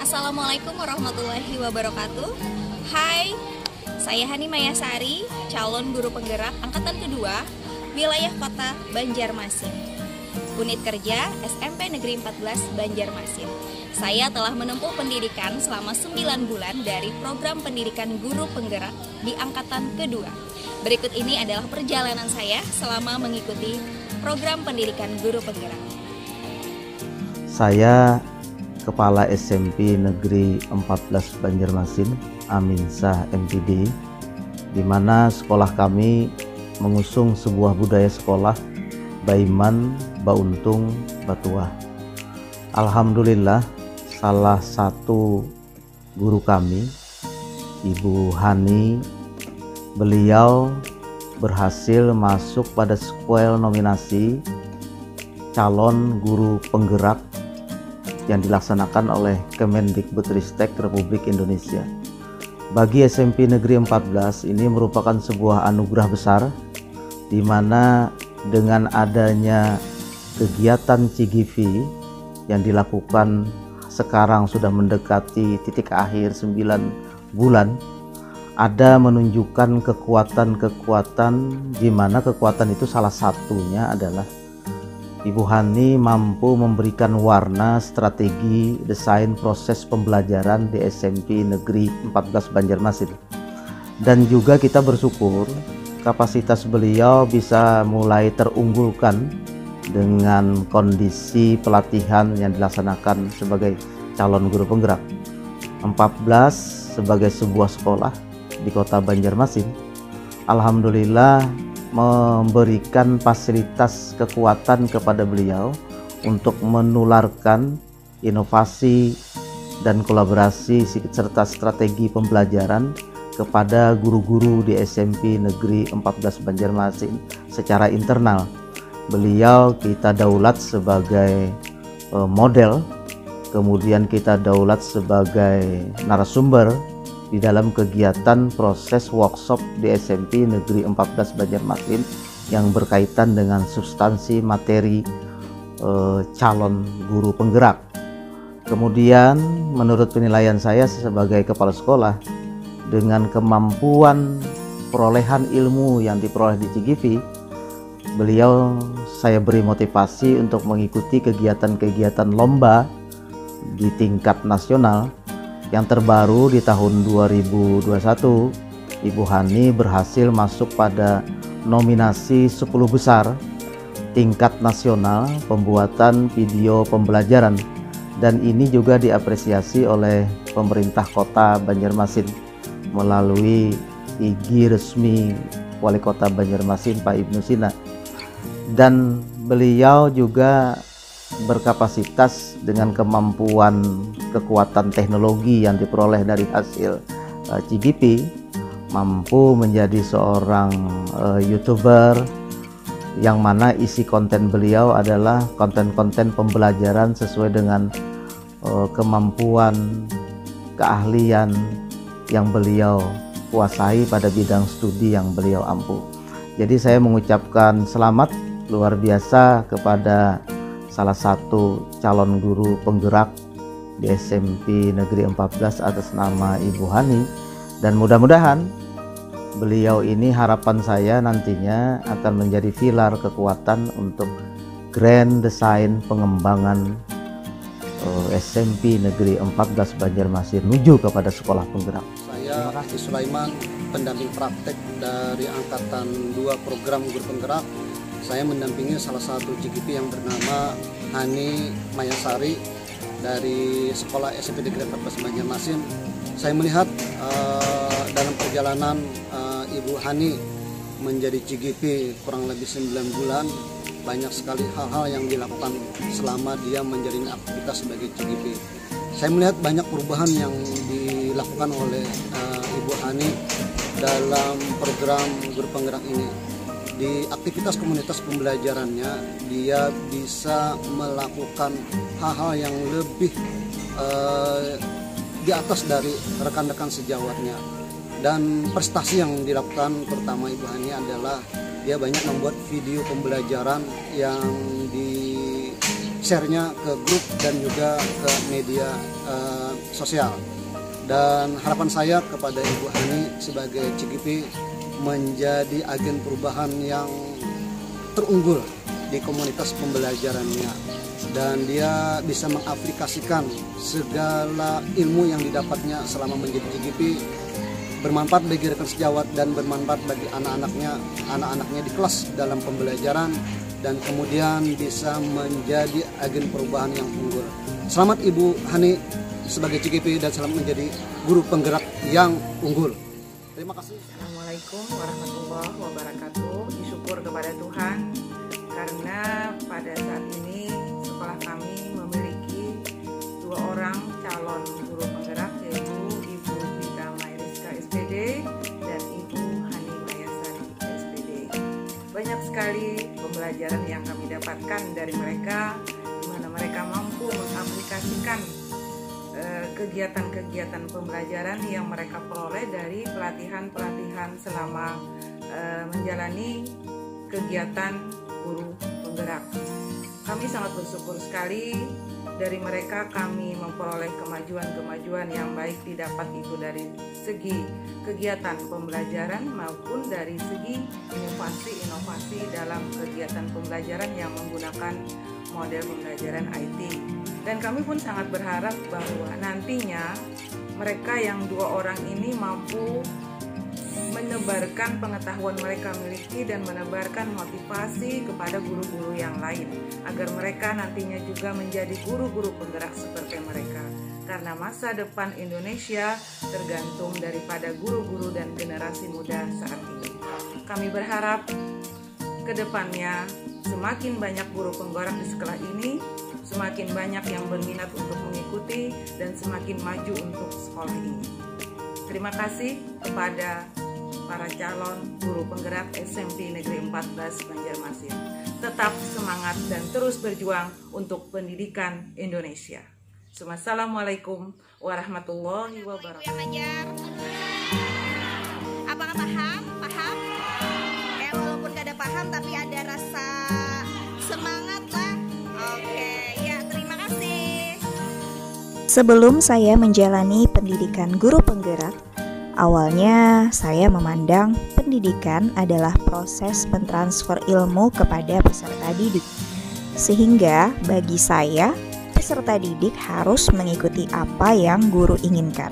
Assalamualaikum warahmatullahi wabarakatuh. Hai, saya Hani Mayasari, calon guru penggerak angkatan kedua, wilayah kota Banjarmasin, unit kerja SMP Negeri 14 Banjarmasin. Saya telah menempuh pendidikan selama 9 bulan dari program pendidikan guru penggerak di angkatan kedua. Berikut ini adalah perjalanan saya selama mengikuti program pendidikan guru penggerak. Saya Kepala SMP Negeri 14 Banjarmasin, Aminsah MPD, di mana sekolah kami mengusung sebuah budaya sekolah Baiman, Bauntung, Batuah. Alhamdulillah, salah satu guru kami, Ibu Hani, beliau berhasil masuk pada sekuel nominasi calon guru penggerak yang dilaksanakan oleh Kemendikbudristek Republik Indonesia. Bagi SMP Negeri 14 ini merupakan sebuah anugerah besar, di mana dengan adanya kegiatan CGV yang dilakukan sekarang sudah mendekati titik akhir 9 bulan, ada menunjukkan kekuatan-kekuatan, di mana kekuatan itu salah satunya adalah Ibu Hani mampu memberikan warna, strategi, desain proses pembelajaran di SMP Negeri 14 Banjarmasin. Dan juga kita bersyukur kapasitas beliau bisa mulai terunggulkan dengan kondisi pelatihan yang dilaksanakan sebagai calon guru penggerak. 14 sebagai sebuah sekolah di kota Banjarmasin, alhamdulillah memberikan fasilitas kekuatan kepada beliau untuk menularkan inovasi dan kolaborasi serta strategi pembelajaran kepada guru-guru di SMP Negeri 14 Banjarmasin secara internal. Beliau kita daulat sebagai model, kemudian kita daulat sebagai narasumber di dalam kegiatan proses workshop di SMP Negeri 14 Banjarmasin yang berkaitan dengan substansi materi calon guru penggerak. Kemudian menurut penilaian saya sebagai kepala sekolah, dengan kemampuan perolehan ilmu yang diperoleh di CGV, beliau saya beri motivasi untuk mengikuti kegiatan-kegiatan lomba di tingkat nasional. Yang terbaru di tahun 2021, Ibu Hani berhasil masuk pada nominasi 10 besar tingkat nasional pembuatan video pembelajaran, dan ini juga diapresiasi oleh pemerintah kota Banjarmasin melalui IG resmi Wali Kota Banjarmasin Pak Ibnu Sina. Dan beliau juga berkapasitas dengan kemampuan kekuatan teknologi yang diperoleh dari hasil CGP, mampu menjadi seorang YouTuber yang mana isi konten beliau adalah konten-konten pembelajaran sesuai dengan kemampuan, keahlian yang beliau kuasai pada bidang studi yang beliau ampuh. Jadi saya mengucapkan selamat luar biasa kepada salah satu calon guru penggerak di SMP Negeri 14 atas nama Ibu Hani, dan mudah-mudahan beliau ini, harapan saya nantinya akan menjadi pilar kekuatan untuk grand design pengembangan SMP Negeri 14 Banjarmasin menuju kepada sekolah penggerak. Saya Haji Sulaiman, pendamping praktek dari angkatan 2 program guru penggerak. Saya mendampingi salah satu CGP yang bernama Hani Mayasari dari sekolah SMP Negeri 14 Banjarmasin. Saya melihat dalam perjalanan Ibu Hani menjadi CGP kurang lebih 9 bulan, banyak sekali hal-hal yang dilakukan selama dia menjalani aktivitas sebagai CGP. Saya melihat banyak perubahan yang dilakukan oleh Ibu Hani dalam program guru penggerak ini. Di aktivitas komunitas pembelajarannya, dia bisa melakukan hal-hal yang lebih di atas dari rekan-rekan sejawatnya. Dan prestasi yang dilakukan terutama Ibu Hani adalah dia banyak membuat video pembelajaran yang share-nya ke grup dan juga ke media sosial. Dan harapan saya kepada Ibu Hani sebagai CGP menjadi agen perubahan yang terunggul di komunitas pembelajarannya, dan dia bisa mengaplikasikan segala ilmu yang didapatnya selama menjadi CGP bermanfaat bagi rekan sejawat dan bermanfaat bagi anak-anaknya di kelas dalam pembelajaran, dan kemudian bisa menjadi agen perubahan yang unggul. Selamat Ibu Hani sebagai CGP dan selamat menjadi guru penggerak yang unggul. Terima kasih. Assalamualaikum warahmatullahi wabarakatuh. Syukur kepada Tuhan karena pada saat ini sekolah kami memiliki 2 orang calon guru penggerak, yaitu Ibu Vita Mayriska SPD dan Ibu Hani Mayasari SPD. Banyak sekali pembelajaran yang kami dapatkan dari mereka, di mana mereka mampu mengaplikasikan kegiatan-kegiatan pembelajaran yang mereka peroleh dari pelatihan-pelatihan selama menjalani kegiatan guru penggerak. Kami sangat bersyukur sekali dari mereka kami memperoleh kemajuan-kemajuan yang baik didapat itu dari segi kegiatan pembelajaran maupun dari segi inovasi-inovasi dalam kegiatan pembelajaran yang menggunakan model pembelajaran IT. Dan kami pun sangat berharap bahwa nantinya mereka yang 2 orang ini mampu menebarkan pengetahuan mereka miliki dan menebarkan motivasi kepada guru-guru yang lain agar mereka nantinya juga menjadi guru-guru penggerak seperti mereka. Karena masa depan Indonesia tergantung daripada guru-guru dan generasi muda saat ini. Kami berharap ke depannya semakin banyak guru penggerak di sekolah ini, semakin banyak yang berminat untuk mengikuti dan semakin maju untuk sekolah ini. Terima kasih kepada para calon guru penggerak SMP Negeri 14 Banjarmasin. Tetap semangat dan terus berjuang untuk pendidikan Indonesia. Assalamualaikum warahmatullahi wabarakatuh. Apakah paham? Paham? Walaupun gak ada paham tapi ada rasa semangat lah. Oke, ya terima kasih. Sebelum saya menjalani pendidikan guru penggerak, awalnya saya memandang pendidikan adalah proses pentransfer ilmu kepada peserta didik. Sehingga bagi saya, peserta didik harus mengikuti apa yang guru inginkan.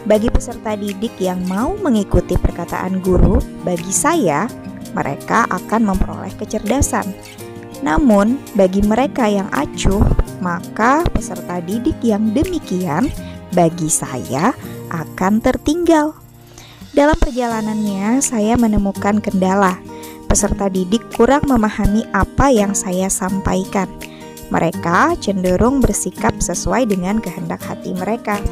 Bagi peserta didik yang mau mengikuti perkataan guru, bagi saya, mereka akan memperoleh kecerdasan. Namun, bagi mereka yang acuh, maka peserta didik yang demikian, bagi saya, akan tertinggal. Dalam perjalanannya, saya menemukan kendala. Peserta didik kurang memahami apa yang saya sampaikan. Mereka cenderung bersikap sesuai dengan kehendak hati mereka.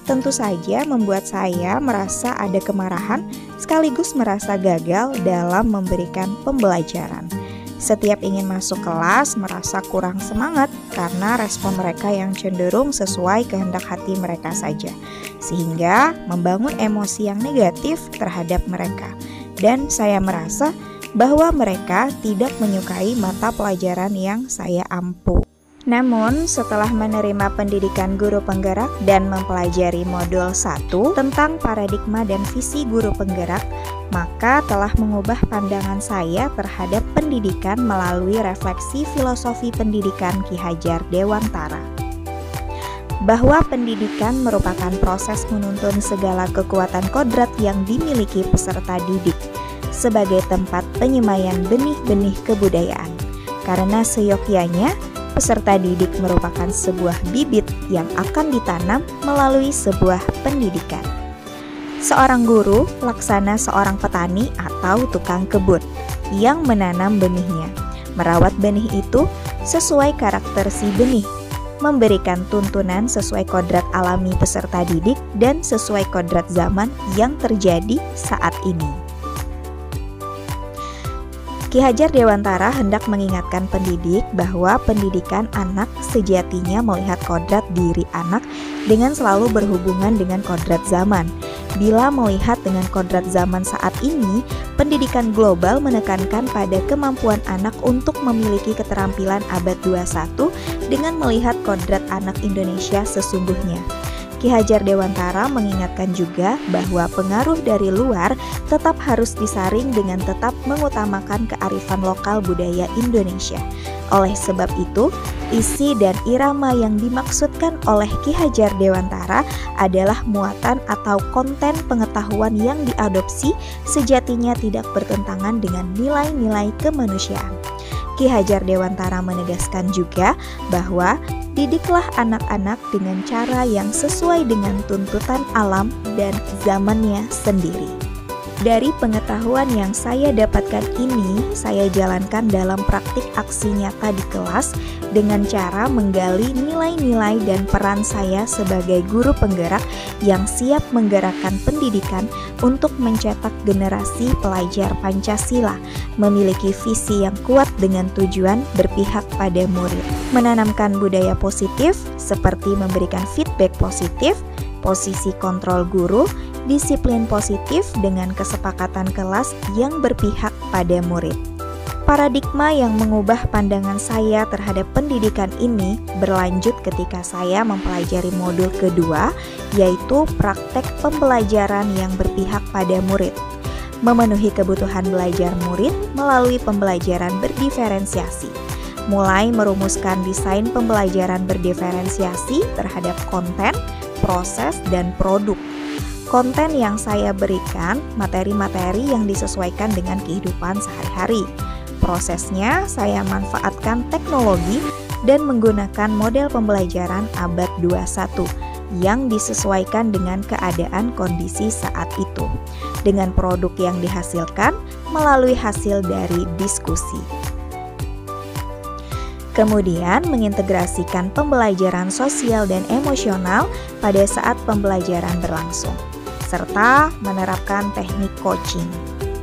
Tentu saja membuat saya merasa ada kemarahan sekaligus merasa gagal dalam memberikan pembelajaran. Setiap ingin masuk kelas merasa kurang semangat karena respon mereka yang cenderung sesuai kehendak hati mereka saja, sehingga membangun emosi yang negatif terhadap mereka. Dan saya merasa bahwa mereka tidak menyukai mata pelajaran yang saya ampu. Namun, setelah menerima pendidikan guru penggerak dan mempelajari modul 1 tentang paradigma dan visi guru penggerak, maka telah mengubah pandangan saya terhadap pendidikan melalui refleksi filosofi pendidikan Ki Hajar Dewantara. Bahwa pendidikan merupakan proses menuntun segala kekuatan kodrat yang dimiliki peserta didik sebagai tempat penyemaian benih-benih kebudayaan. Karena seyogyanya, peserta didik merupakan sebuah bibit yang akan ditanam melalui sebuah pendidikan. Seorang guru laksana seorang petani atau tukang kebun yang menanam benihnya, merawat benih itu sesuai karakter si benih, memberikan tuntunan sesuai kodrat alami peserta didik dan sesuai kodrat zaman yang terjadi saat ini. Ki Hajar Dewantara hendak mengingatkan pendidik bahwa pendidikan anak sejatinya melihat kodrat diri anak dengan selalu berhubungan dengan kodrat zaman. Bila melihat dengan kodrat zaman saat ini, pendidikan global menekankan pada kemampuan anak untuk memiliki keterampilan abad 21 dengan melihat kodrat anak Indonesia sesungguhnya. Ki Hajar Dewantara mengingatkan juga bahwa pengaruh dari luar tetap harus disaring dengan tetap mengutamakan kearifan lokal budaya Indonesia. Oleh sebab itu, isi dan irama yang dimaksudkan oleh Ki Hajar Dewantara adalah muatan atau konten pengetahuan yang diadopsi sejatinya tidak bertentangan dengan nilai-nilai kemanusiaan. Ki Hajar Dewantara menegaskan juga bahwa didiklah anak-anak dengan cara yang sesuai dengan tuntutan alam dan zamannya sendiri. Dari pengetahuan yang saya dapatkan ini, saya jalankan dalam praktik aksi nyata di kelas dengan cara menggali nilai-nilai dan peran saya sebagai guru penggerak yang siap menggerakkan pendidikan untuk mencetak generasi pelajar Pancasila, memiliki visi yang kuat dengan tujuan berpihak pada murid, menanamkan budaya positif seperti memberikan feedback positif, posisi kontrol guru, disiplin positif dengan kesepakatan kelas yang berpihak pada murid. Paradigma yang mengubah pandangan saya terhadap pendidikan ini berlanjut ketika saya mempelajari modul kedua, yaitu praktek pembelajaran yang berpihak pada murid. Memenuhi kebutuhan belajar murid melalui pembelajaran berdiferensiasi. Mulai merumuskan desain pembelajaran berdiferensiasi terhadap konten, proses, dan produk. Konten yang saya berikan materi-materi yang disesuaikan dengan kehidupan sehari-hari. Prosesnya saya manfaatkan teknologi dan menggunakan model pembelajaran abad 21 yang disesuaikan dengan keadaan kondisi saat itu, dengan produk yang dihasilkan melalui hasil dari diskusi. Kemudian mengintegrasikan pembelajaran sosial dan emosional pada saat pembelajaran berlangsung, serta menerapkan teknik coaching.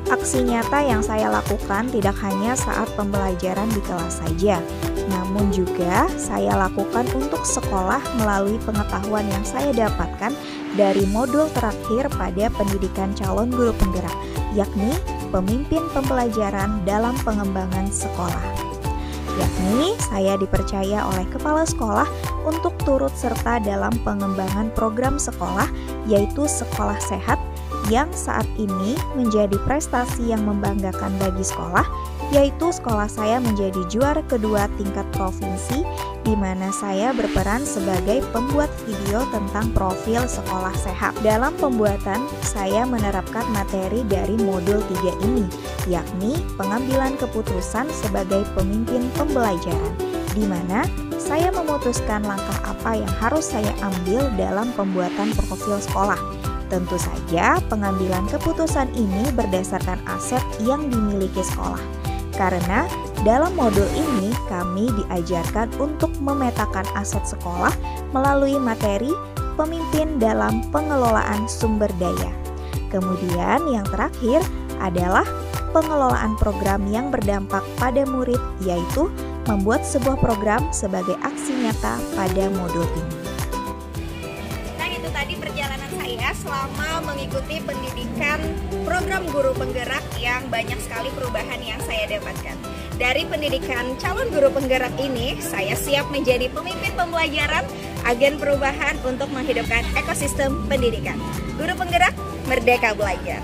Aksi nyata yang saya lakukan tidak hanya saat pembelajaran di kelas saja, namun juga saya lakukan untuk sekolah melalui pengetahuan yang saya dapatkan dari modul terakhir pada pendidikan calon guru penggerak, yakni pemimpin pembelajaran dalam pengembangan sekolah. Yakni saya dipercaya oleh kepala sekolah untuk turut serta dalam pengembangan program sekolah, yaitu Sekolah Sehat, yang saat ini menjadi prestasi yang membanggakan bagi sekolah, yaitu sekolah saya menjadi juara kedua tingkat provinsi, di mana saya berperan sebagai pembuat video tentang profil sekolah sehat. Dalam pembuatan, saya menerapkan materi dari modul 3 ini, yakni pengambilan keputusan sebagai pemimpin pembelajaran, di mana saya memutuskan langkah apa yang harus saya ambil dalam pembuatan profil sekolah. Tentu saja pengambilan keputusan ini berdasarkan aset yang dimiliki sekolah. Karena dalam modul ini kami diajarkan untuk memetakan aset sekolah melalui materi pemimpin dalam pengelolaan sumber daya. Kemudian yang terakhir adalah pengelolaan program yang berdampak pada murid, yaitu membuat sebuah program sebagai aksi nyata pada modul ini. Nah, itu tadi perjalanan saya selama mengikuti pendidikan program guru penggerak yang banyak sekali perubahan yang saya dapatkan. Dari pendidikan calon guru penggerak ini, saya siap menjadi pemimpin pembelajaran, agen perubahan untuk menghidupkan ekosistem pendidikan. Guru penggerak, merdeka belajar.